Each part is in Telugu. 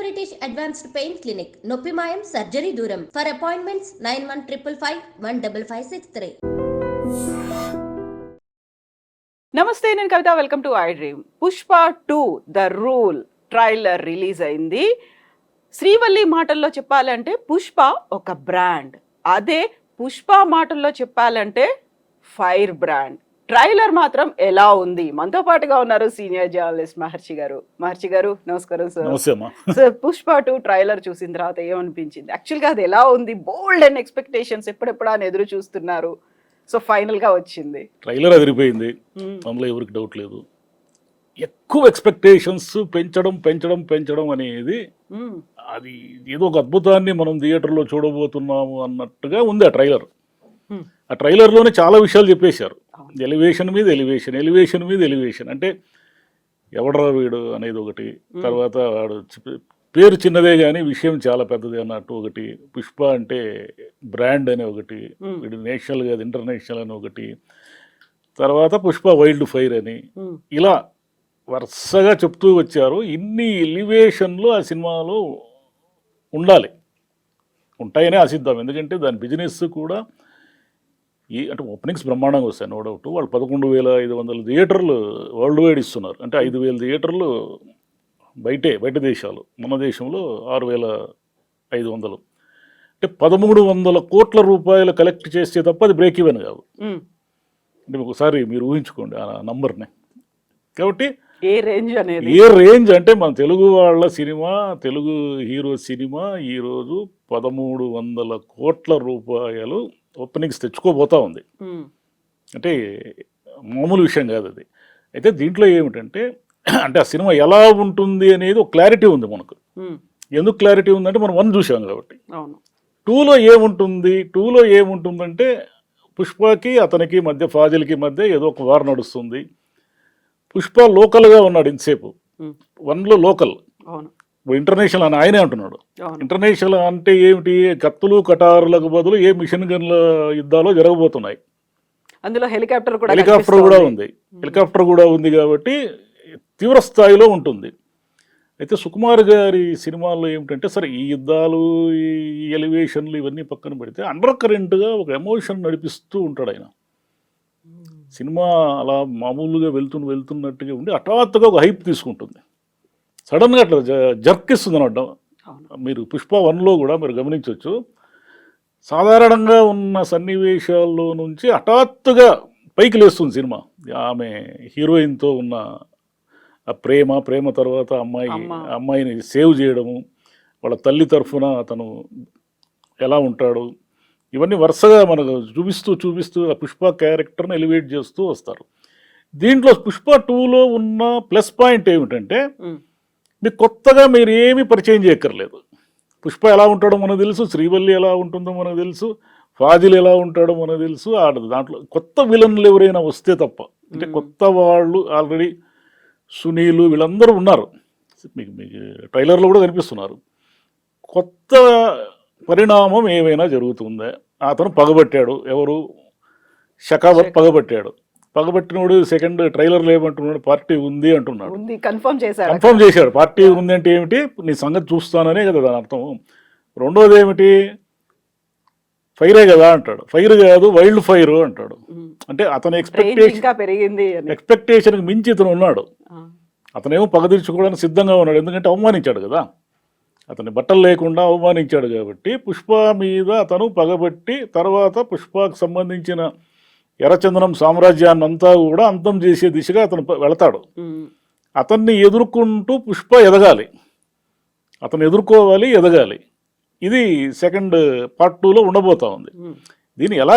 British Advanced Pain Clinic, నొప్పి మాయం సర్జరీ దూరం. For appointments 9155515563. నమస్తే, నేను Kavitha. Welcome to I dream. Pushpa 2 the rule trailer release అయింది. శ్రీవల్లి మాటల్లో చెప్పాలంటే పుష్ప ఒక బ్రాండ్, అదే పుష్ప మాటల్లో చెప్పాలంటే ఫైర్ బ్రాండ్. ట్రైలర్ మాత్రం ఎలా ఉంది? మనతో పాటుగా ఉన్నారు సీనియర్ జర్నలిస్ట్ మహర్షి గారు. నమస్కారం సార్. సార్, పుష్ప 2 ట్రైలర్ చూసిన తర్వాత ఏమనిపించింది? యాక్చువల్గా అది ఎలా ఉంది? బోల్డ్ అండ్ ఎక్స్పెక్టేషన్స్ ఎప్పుడెప్పుడా అని ఎదురు చూస్తున్నారు. సో ఫైనల్ గా వచ్చింది. ట్రైలర్ అదిరిపోయింది, అందులో ఎవరికి డౌట్ లేదు. ఎక్కువ ఎక్స్పెక్టేషన్స్ పెంచడం అనేది అది ఏదో ఒక అద్భుతాన్ని మనం థియేటర్లో చూడబోతున్నాము అన్నట్టుగా ఉంది ఆ ట్రైలర్. ఆ ట్రైలర్లోనే చాలా విషయాలు చెప్పేశారు. ఎలివేషన్ మీద ఎలివేషన్ అంటే ఎవడరా వీడు అనేది ఒకటి, తర్వాత వాడు పేరు చిన్నదే కానీ విషయం చాలా పెద్దది అన్నట్టు ఒకటి, పుష్ప అంటే బ్రాండ్ అనే ఒకటి, వీడు నేషనల్ కాదు ఇంటర్నేషనల్ అని ఒకటి, తర్వాత పుష్ప వైల్డ్ ఫైర్ అని, ఇలా వరుసగా చెప్తూ వచ్చారు. ఇన్ని ఎలివేషన్లు ఆ సినిమాలో ఉండాలి, ఉంటాయనే ఆశిద్దాం. ఎందుకంటే దాని బిజినెస్ కూడా అంటే ఓపెనింగ్స్ బ్రహ్మాండంగా వస్తాయి, నో డౌట్. వాళ్ళు 11,500 థియేటర్లు వరల్డ్ వైడ్ ఇస్తున్నారు. అంటే 5,000 థియేటర్లు బయట దేశాలు, మన దేశంలో 6,500. అంటే 1,300 కోట్ల రూపాయలు కలెక్ట్ చేస్తే తప్ప అది బ్రేక్ ఈవెన్ కాదు. అంటే ఒకసారి మీరు ఊహించుకోండి ఆ నంబర్ని. కాబట్టి ఏ రేంజ్ అంటే మన తెలుగు వాళ్ళ సినిమా, తెలుగు హీరో సినిమా ఈరోజు 1,300 కోట్ల రూపాయలు ఓపెనింగ్స్ తెచ్చుకోబోతా ఉంది. అంటే మామూలు విషయం కాదు అది. అయితే దీంట్లో ఏమిటంటే, అంటే ఆ సినిమా ఎలా ఉంటుంది అనేది ఒక క్లారిటీ ఉంది మనకు. ఎందుకు క్లారిటీ ఉందంటే మనం 1 చూసాం కాబట్టి. 2లో ఏముంటుందంటే పుష్పకి అతనికి మధ్య, ఫాజిల్కి మధ్య ఏదో ఒక వార్ నడుస్తుంది. పుష్ప లోకల్గా ఉన్నాడు ఇంతసేపు. 1లో లోకల్, ఇంటర్నేషనల్ అని ఆయనే అంటున్నాడు. ఇంటర్నేషనల్ అంటే ఏమిటి? కత్తులు కటారులకు బదులు ఏ మిషన్ గన్ల యుద్ధాలు జరగబోతున్నాయి. అందులో హెలికాప్టర్ కూడా ఉంది కాబట్టి తీవ్ర స్థాయిలో ఉంటుంది. అయితే సుకుమార్ గారి సినిమాల్లో ఏమిటంటే, సరే ఈ యుద్ధాలు, ఈ ఎలివేషన్లు ఇవన్నీ పక్కన పెడితే అండర్ కరెంట్గా ఒక ఎమోషన్ నడిపిస్తూ ఉంటాడు ఆయన. సినిమా అలా మామూలుగా వెళ్తున్నట్టుగా ఉండి హఠాత్తుగా ఒక హైప్ తీసుకుంటుంది, సడన్గా అట్లా జర్క్ ఇస్తుంది అన్నమాట. మీరు పుష్ప 1లో కూడా మీరు గమనించవచ్చు, సాధారణంగా ఉన్న సన్నివేశాల్లో నుంచి హఠాత్తుగా పైకి లేస్తుంది సినిమా. ఆమె హీరోయిన్తో ఉన్న ఆ ప్రేమ తర్వాత అమ్మాయిని సేవ్ చేయడము, వాళ్ళ తల్లి తరఫున అతను ఎలా ఉంటాడు, ఇవన్నీ వరుసగా మనకు చూపిస్తూ ఆ పుష్ప క్యారెక్టర్ని ఎలివేట్ చేస్తూ వస్తారు. దీంట్లో పుష్ప 2లో ఉన్న ప్లస్ పాయింట్ ఏమిటంటే, మీకు కొత్తగా మీరు ఏమీ పరిచయం చేయక్కర్లేదు. పుష్ప ఎలా ఉంటాడో మనకు తెలుసు, శ్రీవల్లి ఎలా ఉంటుందో మనకు తెలుసు, ఫాజిల్ ఎలా ఉంటాడో మనకు తెలుసు. దాంట్లో కొత్త విలన్లు ఎవరైనా వస్తే తప్ప, అంటే కొత్త వాళ్ళు ఆల్రెడీ సునీలు వీళ్ళందరూ ఉన్నారు, మీకు ట్రైలర్లో కూడా కనిపిస్తున్నారు. కొత్త పరిణామం ఏమైనా జరుగుతుందా? అతను పగబట్టాడు, ఎవరు? షకావత్ పగబట్టినోడు సెకండ్ ట్రైలర్లో ఏమంటున్నాడు? పార్టీ ఉంది అంటున్నాడు. కన్ఫర్మ్ చేశాడు. పార్టీ ఉంది అంటే ఏమిటి? నీ సంగతి చూస్తాననే కదా దాని అర్థం. రెండోది ఏమిటి? ఫైరే కదా అంటాడు. ఫైర్ కాదు, వైల్డ్ ఫైర్ అంటాడు. అంటే అతని ఎక్స్పెక్టేషన్కి మించి ఇతను ఉన్నాడు. అతనేమో పగ తీర్చుకోవడానికి సిద్ధంగా ఉన్నాడు, ఎందుకంటే అవమానించాడు కదా, అతని బట్టలు లేకుండా అవమానించాడు కాబట్టి. పుష్ప మీద అతను పగబట్టి తర్వాత పుష్పకు సంబంధించిన ఎర్రచందనం సామ్రాజ్యాన్ని అంతా కూడా అంతం చేసే దిశగా అతను వెళతాడు. అతన్ని ఎదుర్కొంటూ పుష్ప ఎదగాలి, అతను ఎదగాలి. ఇది సెకండ్ పార్ట్ 2లో ఉండబోతా ఉంది. దీన్ని ఎలా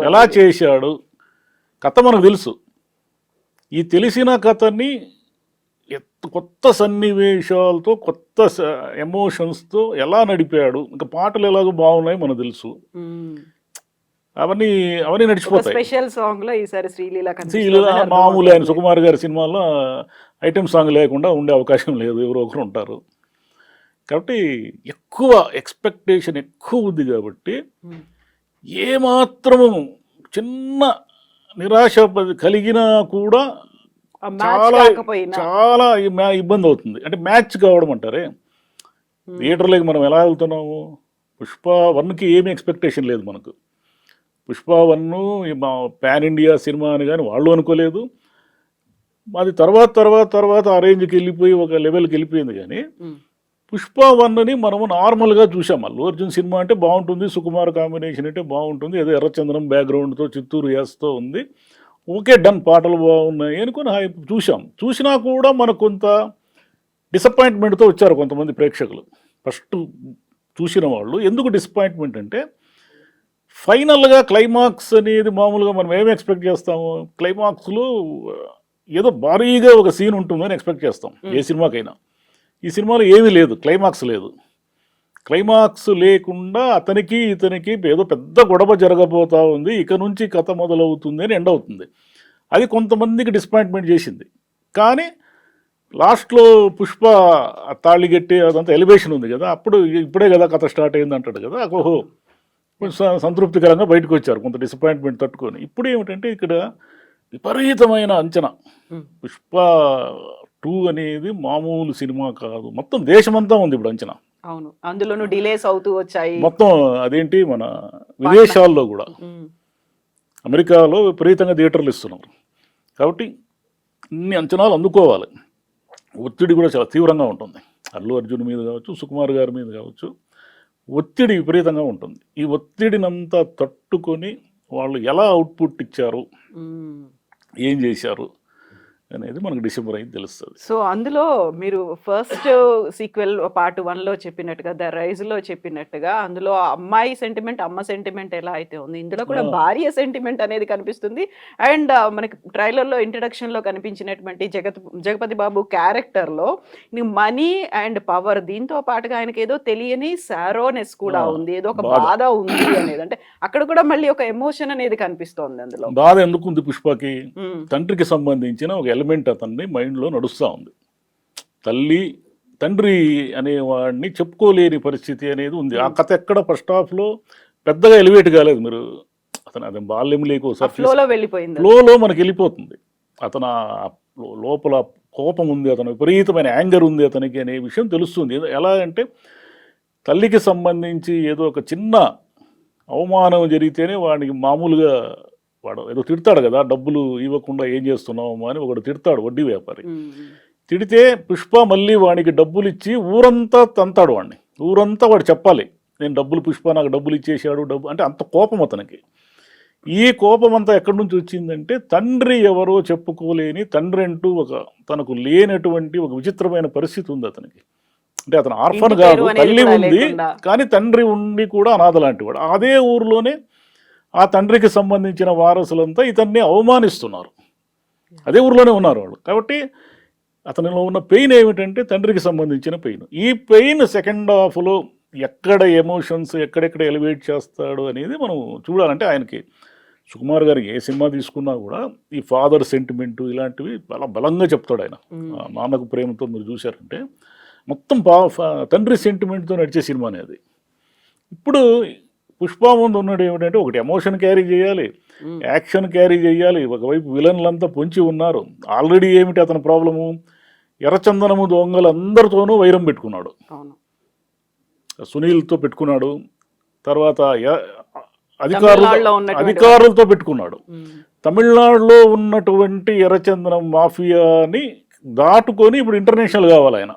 ఎలా చేశాడు కథ మనకు తెలుసు. ఈ తెలిసిన కథని కొత్త సన్నివేశాలతో, కొత్త ఎమోషన్స్తో ఎలా నడిపాడు. ఇంకా పాటలు ఎలాగో బాగున్నాయి మనకు తెలుసు. అవన్నీ నడిచిపోతాయి. స్పెషల్ సాంగ్ లో ఈసారి శ్రీలీల మామూలు ఆయన సుకుమార్ గారి సినిమాలో ఐటెం సాంగ్ లేకుండా ఉండే అవకాశం లేదు, ఎవరో ఒకరు ఉంటారు. కాబట్టి ఎక్కువ ఎక్స్పెక్టేషన్ ఎక్కువ ఉంది కాబట్టి ఏమాత్రము చిన్న నిరాశ కలిగినా కూడా ఆ మ్యాచ్ చాలా కాకపోయినా చాలా ఇబ్బంది అవుతుంది. అంటే మ్యాచ్ కావడం అంటారే, థియేటర్లోకి మనం ఎలా వెళ్తున్నాము? పుష్ప 1కి ఏమీ ఎక్స్పెక్టేషన్ లేదు మనకు. పుష్ప 1 పాన్ ఇండియా సినిమా అని కానీ వాళ్ళు అనుకోలేదు. అది తర్వాత ఆ రేంజ్కి వెళ్ళిపోయి ఒక లెవెల్కి వెళ్ళిపోయింది. కానీ పుష్ప 1ని మనము నార్మల్గా చూసాం. అల్లు అర్జున్ సినిమా అంటే బాగుంటుంది, సుకుమార్ కాంబినేషన్ అంటే బాగుంటుంది, ఏదో ఎర్రచంద్రం బ్యాక్గ్రౌండ్తో చిత్తూరు యాస్తో ఉంది, ఓకే డన్, పాటలు బాగున్నాయి అనుకుని చూసాం. చూసినా కూడా మనకు కొంత డిసప్పాయింట్మెంట్తో వచ్చారు కొంతమంది ప్రేక్షకులు. ఫస్ట్ చూసిన వాళ్ళు ఎందుకు డిసప్పాయింట్మెంట్ అంటే, ఫైనల్గా క్లైమాక్స్ అనేది మామూలుగా మనం ఏమి ఎక్స్పెక్ట్ చేస్తాము? క్లైమాక్స్లో ఏదో భారీగా ఒక సీన్ ఉంటుందని ఎక్స్పెక్ట్ చేస్తాం ఏ సినిమాకైనా. ఈ సినిమాలో ఏమీ లేదు, క్లైమాక్స్ లేదు. క్లైమాక్స్ లేకుండా అతనికి ఇతనికి ఏదో పెద్ద గొడవ జరగబోతా ఉంది, ఇక నుంచి కథ మొదలవుతుంది అని ఎండ్ అవుతుంది. అది కొంతమందికి డిసప్పాయింట్మెంట్ చేసింది. కానీ లాస్ట్లో పుష్ప తాళిగట్టి అదంతా ఎలివేషన్ ఉంది కదా, ఇప్పుడే కదా కథ స్టార్ట్ అయింది అంటాడు కదా, ఓహో కొంచెం సంతృప్తికరంగా బయటకు వచ్చారు కొంత డిసప్పాయింట్మెంట్ తట్టుకొని. ఇప్పుడు ఏమిటంటే ఇక్కడ విపరీతమైన అంచనా. పుష్ప 2 అనేది మామూలు సినిమా కాదు, మొత్తం దేశమంతా ఉంది ఇప్పుడు అంచనా. అవును, అందులోనూ డిలేస్ అవుతూ వచ్చాయి మొత్తం. అదేంటి మన విదేశాల్లో కూడా, అమెరికాలో విపరీతంగా థియేటర్లు ఇస్తున్నారు. కాబట్టి ఇన్ని అంచనాలు అందుకోవాలి. ఒత్తిడి కూడా చాలా తీవ్రంగా ఉంటుంది. అల్లు అర్జున్ మీద కావచ్చు, సుకుమార్ గారి మీద కావచ్చు, ఒత్తిడి విపరీతంగా ఉంటుంది. ఈ ఒత్తిడినంతా తట్టుకొని వాళ్ళు ఎలా అవుట్పుట్ ఇచ్చారు, ఏం చేశారు అనేది మనకు డిసెంబర్ అయితే తెలుస్తుంది. సో అందులో మీరు ఫస్ట్ సీక్వెల్ పార్ట్ 1లో చెప్పినట్టుగా, ద రైజ్లో చెప్పినట్టుగా, అందులో అమ్మాయి సెంటిమెంట్, అమ్మ సెంటిమెంట్ ఎలా అయితే ఉంది, ఇందులో కూడా భార్య సెంటిమెంట్ అనేది కనిపిస్తుంది. అండ్ మనకి ట్రైలర్లో ఇంట్రడక్షన్లో కనిపించినటువంటి జగపతి బాబు క్యారెక్టర్లో మనీ అండ్ పవర్, దీంతో పాటుగా ఆయనకి ఏదో తెలియని సారోనెస్ కూడా ఉంది, ఏదో ఒక బాధ ఉంది అనేది. అంటే అక్కడ కూడా మళ్ళీ ఒక ఎమోషన్ అనేది కనిపిస్తోంది. అందులో బాధ ఎందుకు ఉంది పుష్పకి? తండ్రికి సంబంధించిన ఒక ఎలిమెంట్ అతన్ని మైండ్లో నడుస్తూ ఉంది. తండ్రి అనేవాడిని చెప్పుకోలేని పరిస్థితి అనేది ఉంది. ఆ కథ ఎక్కడ ఫస్ట్ హాఫ్లో పెద్దగా ఎలివేట్ కాలేదు. మీరు అదే బాల్యం లేకోసారి ఫ్లోలో మనకి వెళ్ళిపోతుంది. అతను లోపల కోపం ఉంది, అతను విపరీతమైన యాంగర్ ఉంది అతనికి అనే విషయం తెలుస్తుంది. ఎలా అంటే తల్లికి సంబంధించి ఏదో ఒక చిన్న అవమానం జరిగితేనే వాడికి మామూలుగా వాడు ఏదో తిడతాడు కదా, డబ్బులు ఇవ్వకుండా ఏం చేస్తున్నావు అని ఒకడు తిడతాడు, వడ్డీ వ్యాపారి. తిడితే పుష్ప మళ్ళీ వాడికి డబ్బులు ఇచ్చి ఊరంతా తంతాడు వాడిని. ఊరంతా వాడు చెప్పాలి, నేను డబ్బులు, పుష్ప నాకు డబ్బులు ఇచ్చేసాడు, అంటే అంత కోపం అతనికి. ఈ కోపం అంతా ఎక్కడి నుంచి వచ్చిందంటే, తండ్రి ఎవరో చెప్పుకోలేని, తండ్రి అంటూ తనకు లేనటువంటి ఒక విచిత్రమైన పరిస్థితి ఉంది అతనికి. అంటే అతను ఆర్ఫన్ కాదు, తల్లి ఉంది కానీ తండ్రి ఉండి కూడా అనాథ లాంటి వాడు. అదే ఊరిలోనే ఆ తండ్రికి సంబంధించిన వారసులంతా ఇతన్ని అవమానిస్తున్నారు, అదే ఊరిలోనే ఉన్నారు వాళ్ళు. కాబట్టి అతనిలో ఉన్న పెయిన్ ఏమిటంటే తండ్రికి సంబంధించిన పెయిన్. ఈ పెయిన్ సెకండ్ హాఫ్లో ఎక్కడ ఎమోషన్స్ ఎక్కడెక్కడ ఎలివేట్ చేస్తాడు అనేది మనం చూడాలంటే, ఆయనకి సుకుమార్ గారికి ఏ సినిమా తీసుకున్నా కూడా ఈ ఫాదర్ సెంటిమెంటు ఇలాంటివి చాలా బలంగా చెప్తాడు ఆయన. నాన్నకు ప్రేమతో మీరు చూశారంటే మొత్తం తండ్రి సెంటిమెంట్తో నడిచే సినిమా అనేది. ఇప్పుడు పుష్ప ముందు ఉన్నది ఏమిటంటే, ఒకటి ఎమోషన్ క్యారీ చేయాలి, యాక్షన్ క్యారీ చేయాలి, ఒకవైపు విలన్లంతా పొంచి ఉన్నారు. ఆల్రెడీ ఏమిటి అతని ప్రాబ్లము, ఎర్రచందనము దొంగలు అందరితోనూ వైరం పెట్టుకున్నాడు, సునీల్తో పెట్టుకున్నాడు, తర్వాత అధికారులతో పెట్టుకున్నాడు. తమిళనాడులో ఉన్నటువంటి ఎర్రచందనం మాఫియాని దాటుకొని ఇప్పుడు ఇంటర్నేషనల్ కావాలి ఆయన.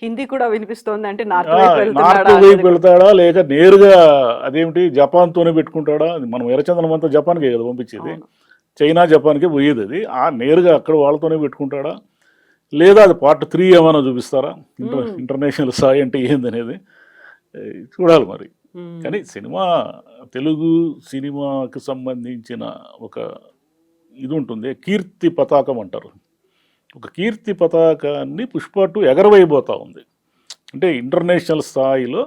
హిందీ కూడా వినిపిస్తోంది, అంటే నార్త్ వైపు వెళ్తాడా లేక నేరుగా అదేమిటి జపాన్తోనే పెట్టుకుంటాడా? మనం ఎర్రచందనం అంతా జపాన్కే కదా పంపించేది, చైనా జపాన్కే పోయేది. అది నేరుగా అక్కడ వాళ్ళతోనే పెట్టుకుంటాడా, లేదా అది పార్ట్ 3 ఏమైనా చూపిస్తారా? ఇంటర్నేషనల్ స్థాయి అంటే ఏందనేది చూడాలి మరి. కానీ సినిమా, తెలుగు సినిమాకి సంబంధించిన ఒక ఇది ఉంటుంది, కీర్తి పతాకం అంటారు. ఒక కీర్తి పతాకాన్ని పుష్ప 2 ఎగరవైపోతూ ఉంది. అంటే ఇంటర్నేషనల్ స్థాయిలో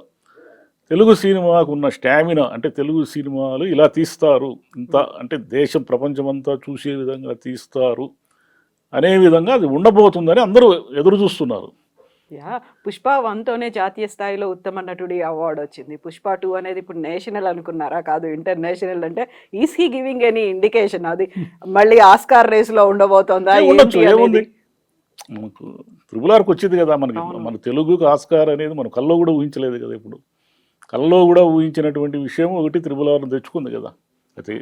తెలుగు సినిమాకు ఉన్న స్టామినా, అంటే తెలుగు సినిమాలు ఇలా తీస్తారు, ఇంత అంటే దేశం ప్రపంచమంతా చూసే విధంగా తీస్తారు అనే విధంగా అది ఉండబోతుందని అందరూ ఎదురు చూస్తున్నారు. యా పుష్ప 1తోనే జాతీయ స్థాయిలో ఉత్తమ నటుడి అవార్డు వచ్చింది. పుష్ప 2 అనేది ఇప్పుడు నేషనల్ అనుకున్నారా? కాదు, ఇంటర్నేషనల్. అంటే is he giving any indication అది మళ్ళీ ఆస్కార్ రేస్ లో ఉండబోతోందా? ఉండొచ్చు, ఏముంది, మనకు త్రిబుల్ వచ్చింది కదా మనకి. మన తెలుగుకు ఆస్కార్ అనేది మనం కల్లో కూడా ఊహించలేదు కదా. ఇప్పుడు కల్లో కూడా ఊహించినటువంటి విషయం ఒకటి త్రిబుల్ తెచ్చుకుంది కదా. అయితే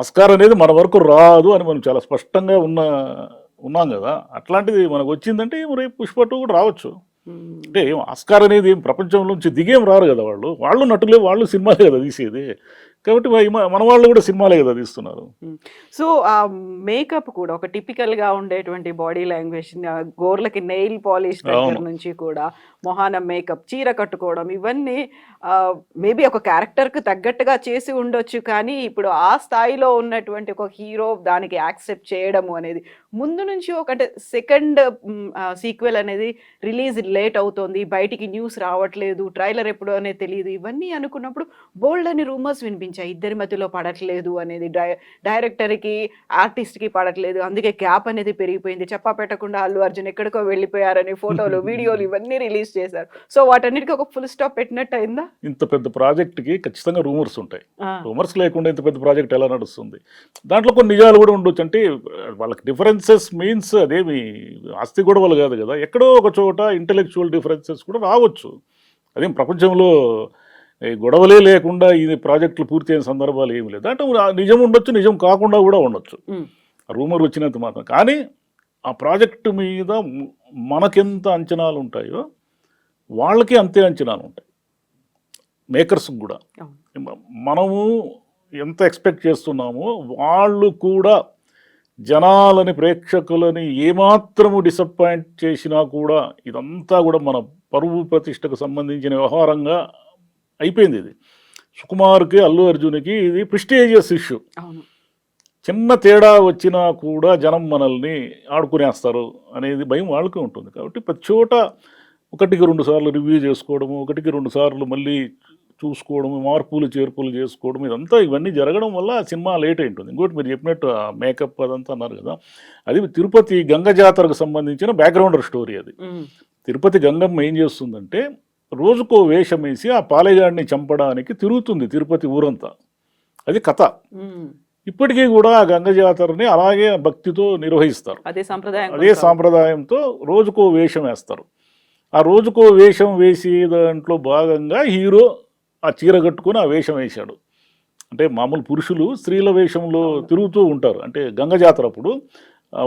ఆస్కార్ అనేది మన వరకు రాదు అని మనం చాలా స్పష్టంగా ఉన్నాం కదా. అట్లాంటిది మనకు వచ్చిందంటే రేపు పుష్ప 2 కూడా రావచ్చు. అంటే ఆస్కార్ అనేది ప్రపంచంలోంచి దిగేం రారు కదా. వాళ్ళు నటులే, వాళ్ళు సినిమాలే కదా తీసేది. కాబట్టి మన వాళ్ళు కూడా సినిమాలే కదా తీస్తున్నారు. సో ఆ మేకప్ కూడా ఒక టిపికల్ గా ఉండేటువంటి బాడీ లాంగ్వేజ్, గోర్లకి నెయిల్ పాలిష్ దగ్గర నుంచి కూడా మొహాన మేకప్, చీర కట్టుకోవడం, ఇవన్నీ మేబీ ఒక క్యారెక్టర్ కు తగ్గట్టుగా చేసి ఉండొచ్చు. కానీ ఇప్పుడు ఆ స్థాయిలో ఉన్నటువంటి ఒక హీరో దానికి యాక్సెప్ట్ చేయడము అనేది ముందు నుంచి అంటే సెకండ్ సీక్వెల్ అనేది రిలీజ్ లేట్ అవుతోంది, బయటికి న్యూస్ రావట్లేదు, ట్రైలర్ ఎప్పుడు అనేది తెలియదు, ఇవన్నీ అనుకున్నప్పుడు బోల్డ్ అని రూమర్స్ వినిపించాయి. ఇద్దరి మధ్యలో పడట్లేదు అనేది, డైరెక్టర్కి ఆర్టిస్ట్కి పడట్లేదు, అందుకే గ్యాప్ అనేది పెరిగిపోయింది, చెప్పా పెట్టకుండా అల్లు అర్జున్ ఎక్కడికో వెళ్ళిపోయారని ఫోటోలు వీడియోలు ఇవన్నీ రిలీజ్ చేశారు. సో వాటన్నిటికీ ఒక ఫుల్ స్టాప్ పెట్టినట్టు అయిందా? ఇంత పెద్ద ప్రాజెక్ట్కి ఖచ్చితంగా రూమర్స్ ఉంటాయి. రూమర్స్ లేకుండా ఇంత పెద్ద ప్రాజెక్ట్ ఎలా నడుస్తుంది? దాంట్లో కొన్ని నిజాలు కూడా ఉండొచ్చు. అంటే వాళ్ళకి డిఫరెన్సెస్ మీన్స్ అదేమి ఆస్తి గొడవలు కాదు కదా. ఎక్కడో ఒక చోట ఇంటెలెక్చువల్ డిఫరెన్సెస్ కూడా రావచ్చు. అదేం ప్రపంచంలో గొడవలే లేకుండా ఈ ప్రాజెక్టులు పూర్తి అయిన సందర్భాలు ఏమి లేదు. అంటే నిజం ఉండొచ్చు, నిజం కాకుండా కూడా ఉండొచ్చు, రూమర్ వచ్చినంత మాత్రం. కానీ ఆ ప్రాజెక్టు మీద మనకెంత అంచనాలు ఉంటాయో వాళ్ళకి అంతే అంచనాలు ఉంటాయి, మేకర్స్కి కూడా. మనము ఎంత ఎక్స్పెక్ట్ చేస్తున్నామో వాళ్ళు కూడా జనాలని, ప్రేక్షకులని ఏమాత్రము డిసప్పాయింట్ చేసినా కూడా ఇదంతా కూడా మన పరువు ప్రతిష్టకు సంబంధించిన వ్యవహారంగా అయిపోయింది. ఇది సుకుమార్కి, అల్లు అర్జున్కి ఇది ప్రెస్టీజియస్ ఇష్యూ. చిన్న తేడా వచ్చినా కూడా జనం మనల్ని ఆడుకునేస్తారు అనేది భయం వాళ్ళకి ఉంటుంది. కాబట్టి ప్రతి చోట 1-2 సార్లు రివ్యూ చేసుకోవడము, 1-2 సార్లు మళ్ళీ చూసుకోవడము, మార్పులు చేర్పులు చేసుకోవడం, ఇవన్నీ జరగడం వల్ల సినిమా లేట్ అయి ఉంటుంది. ఇంకోటి మీరు చెప్పినట్టు ఆ మేకప్ అదంతా అన్నారు కదా, అది తిరుపతి గంగ జాతరకు సంబంధించిన బ్యాక్గ్రౌండర్ స్టోరీ. అది తిరుపతి గంగమ్మ ఏం చేస్తుందంటే రోజుకో వేషం వేసి ఆ పాలెగాడిని చంపడానికి తిరుగుతుంది తిరుపతి ఊరంతా. అది కథ. ఇప్పటికీ కూడా ఆ గంగ జాతరని అలాగే భక్తితో నిర్వహిస్తారు. అదే సాంప్రదాయంతో రోజుకో వేషం వేస్తారు. ఆ రోజుకో వేషం వేసి దాంట్లో భాగంగా హీరో ఆ చీర కట్టుకుని ఆ వేషం వేశాడు. అంటే మామూలు పురుషులు స్త్రీల వేషంలో తిరుగుతూ ఉంటారు. అంటే గంగ జాతర అప్పుడు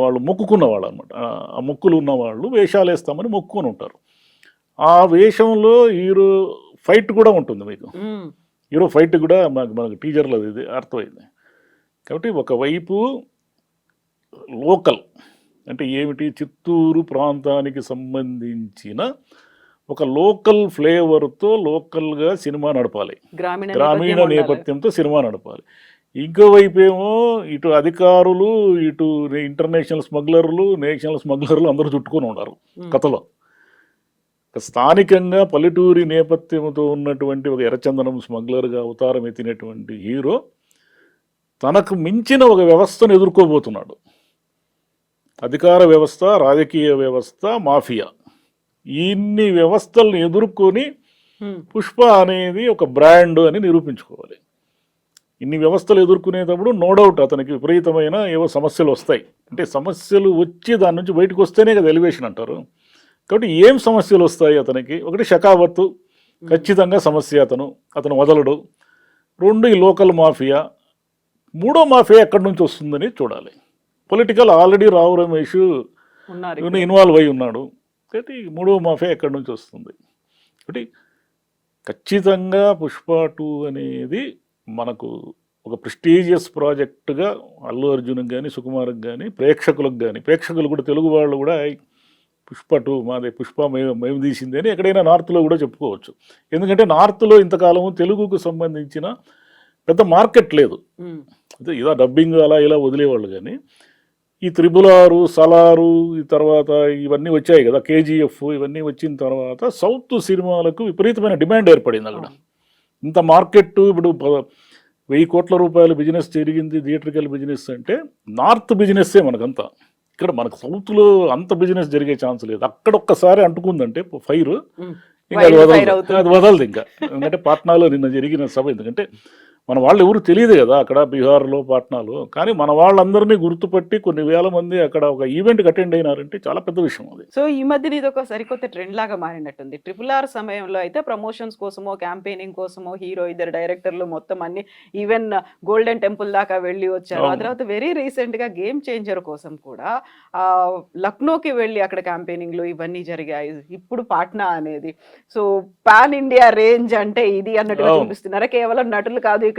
వాళ్ళు మొక్కుకున్న వాళ్ళు అనమాట. ఆ మొక్కులు ఉన్న వాళ్ళు వేషాలు వేస్తామని మొక్కుకొని ఉంటారు. ఆ వేషంలో హీరో ఫైట్ కూడా ఉంటుంది. మీకు హీరో ఫైట్ కూడా మనకు టీజర్లో ఇది అర్థమైంది. కాబట్టి ఒకవైపు లోకల్ అంటే ఏమిటి, చిత్తూరు ప్రాంతానికి సంబంధించిన ఒక లోకల్ ఫ్లేవర్తో లోకల్గా సినిమా నడపాలి, గ్రామీణ నేపథ్యంతో సినిమా నడపాలి. ఇంకోవైపు ఏమో ఇటు అధికారులు, ఇటు ఇంటర్నేషనల్ స్మగ్లర్లు, నేషనల్ స్మగ్లర్లు అందరూ చుట్టుకొని ఉన్నారు కథలో. స్థానికంగా పల్లెటూరి నేపథ్యంతో ఉన్నటువంటి ఒక ఎర్రచందనం స్మగ్లర్గా అవతారం ఎత్తినటువంటి హీరో తనకు మించిన ఒక వ్యవస్థను ఎదుర్కోబోతున్నాడు. అధికార వ్యవస్థ, రాజకీయ వ్యవస్థ, మాఫియా, ఇన్ని వ్యవస్థలను ఎదుర్కొని పుష్ప అనేది ఒక బ్రాండ్ అని నిరూపించుకోవాలి. ఇన్ని వ్యవస్థలు ఎదుర్కొనేటప్పుడు నో డౌట్ అతనికి విపరీతమైన ఏవో సమస్యలు వస్తాయి. అంటే సమస్యలు వచ్చి దాని నుంచి బయటకు వస్తేనే కదా ఎలివేషన్ అంటారు. కాబట్టి ఏం సమస్యలు వస్తాయి అతనికి? ఒకటి షకావత్తు, ఖచ్చితంగా సమస్య, అతను వదలడు. 2 ఈ లోకల్ మాఫియా. 3వ మాఫియా ఎక్కడి నుంచి వస్తుందని చూడాలి. Political already Rao Ramesh involve అయి ఉన్నాడు. కాబట్టి 3వ మాఫియా ఎక్కడి నుంచి వస్తుంది? కాబట్టి ఖచ్చితంగా పుష్ప 2 అనేది మనకు ఒక ప్రెస్టీజియస్ ప్రాజెక్టుగా అల్లు అర్జున్కి కానీ, సుకుమార్కి కానీ, ప్రేక్షకులు కూడా, తెలుగు వాళ్ళు కూడా పుష్ప 2 మాదే, పుష్ప మేము తీసింది అని ఎక్కడైనా నార్త్లో కూడా చెప్పుకోవచ్చు. ఎందుకంటే నార్త్లో ఇంతకాలము తెలుగుకు సంబంధించిన పెద్ద మార్కెట్ లేదు. అదే ఇలా డబ్బింగ్ అలా ఇలా వదిలేవాళ్ళు. కానీ ఈ 666, సలారు, ఈ తర్వాత ఇవన్నీ వచ్చాయి కదా, KGF, ఇవన్నీ వచ్చిన తర్వాత సౌత్ సినిమాలకు విపరీతమైన డిమాండ్ ఏర్పడింది అక్కడ. ఇంత మార్కెట్ ఇప్పుడు 1000 కోట్ల రూపాయల బిజినెస్ జరిగింది థియేట్రికల్ బిజినెస్ అంటే నార్త్ బిజినెస్సే మనకంతా. ఇక్కడ మనకు సౌత్లో అంత బిజినెస్ జరిగే ఛాన్స్ లేదు. అక్కడ ఒక్కసారి అంటుకుందంటే ఫైర్ ఇంకా అది వదలదు, అది వదలదు ఇంకా. ఎందుకంటే పాట్నాలో నిన్న జరిగిన సభ, ఎందుకంటే మన వాళ్ళు ఎవరు తెలియదు కదా అక్కడ బీహార్లో పాట్నాలో, కానీ మన వాళ్ళందరినీ గుర్తుపట్టి కొన్ని వేల మంది అక్కడ ఒక ఈవెంట్కి అటెండ్ అయినారంటే చాలా పెద్ద విషయం అది. సో ఈ మధ్యన ఇది ఒక సరికొత్త ట్రెండ్ లాగా మారినట్టుంది. RRR సమయంలో అయితే ప్రమోషన్స్ కోసమో క్యాంపెయినింగ్ కోసమో హీరో, ఇద్దరు డైరెక్టర్లు మొత్తం అన్ని ఈవెన్ గోల్డెన్ టెంపుల్ దాకా వెళ్ళి వచ్చారు. ఆ తర్వాత వెరీ రీసెంట్ గా గేమ్ చేంజర్ కోసం కూడా లక్నోకి వెళ్ళి అక్కడ క్యాంపెయినింగ్లు ఇవన్నీ జరిగాయి. ఇప్పుడు పాట్నా అనేది సో పాన్ ఇండియా రేంజ్ అంటే ఇది అన్నట్టుగా చూపిస్తున్నారా? కేవలం నటులు కాదు ఇక్కడ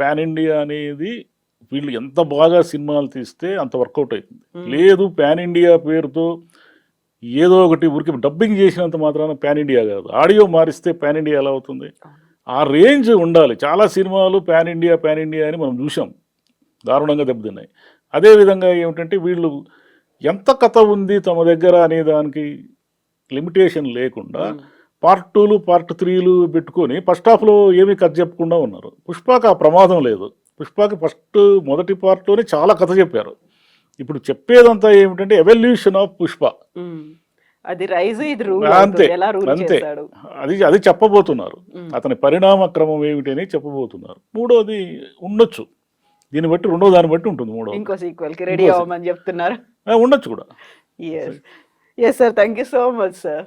పాన్ ఇండియా అనేది వీళ్ళు ఎంత బాగా సినిమాలు తీస్తే అంత వర్కౌట్ అవుతుంది. లేదు పాన్ ఇండియా పేరుతో ఏదో ఒకటి ఊరికి డబ్బింగ్ చేసినంత మాత్రాన పాన్ ఇండియా కాదు. ఆడియో మారిస్తే పాన్ ఇండియా ఎలా అవుతుంది? ఆ రేంజ్ ఉండాలి. చాలా సినిమాలు పాన్ ఇండియా అని మనం చూసాం, దారుణంగా దెబ్బతిన్నాయి. అదేవిధంగా ఏమిటంటే వీళ్ళు ఎంత కథ ఉంది తమ దగ్గర అనే దానికి లిమిటేషన్ లేకుండా పార్ట్ 2లు పార్ట్ 3లు పెట్టుకొని ఫస్ట్ హాఫ్లో ఏమీ కథ చెప్పకుండా ఉన్నారు. పుష్పకి ఆ ప్రమాదం లేదు. పుష్పకి మొదటి పార్ట్లోనే చాలా కథ చెప్పారు. ఇప్పుడు చెప్పేదంతా ఏమిటంటే ఎవల్యూషన్ ఆఫ్ పుష్ప, అది రైజ్, ఇది రూల్, అంతే అంతే. అది చెప్పబోతున్నారు. అతని పరిణామ క్రమం ఏమిటని చెప్పబోతున్నారు. మూడోది ఉండొచ్చు, దీన్ని బట్టి రెండో దాన్ని బట్టి ఉంటుంది. మూడో ఇంకో సీక్వెల్ కి రెడీ అవ్వమని చెప్తున్నారు, ఉండొచ్చు కూడా. Yes sir, thank you so much sir.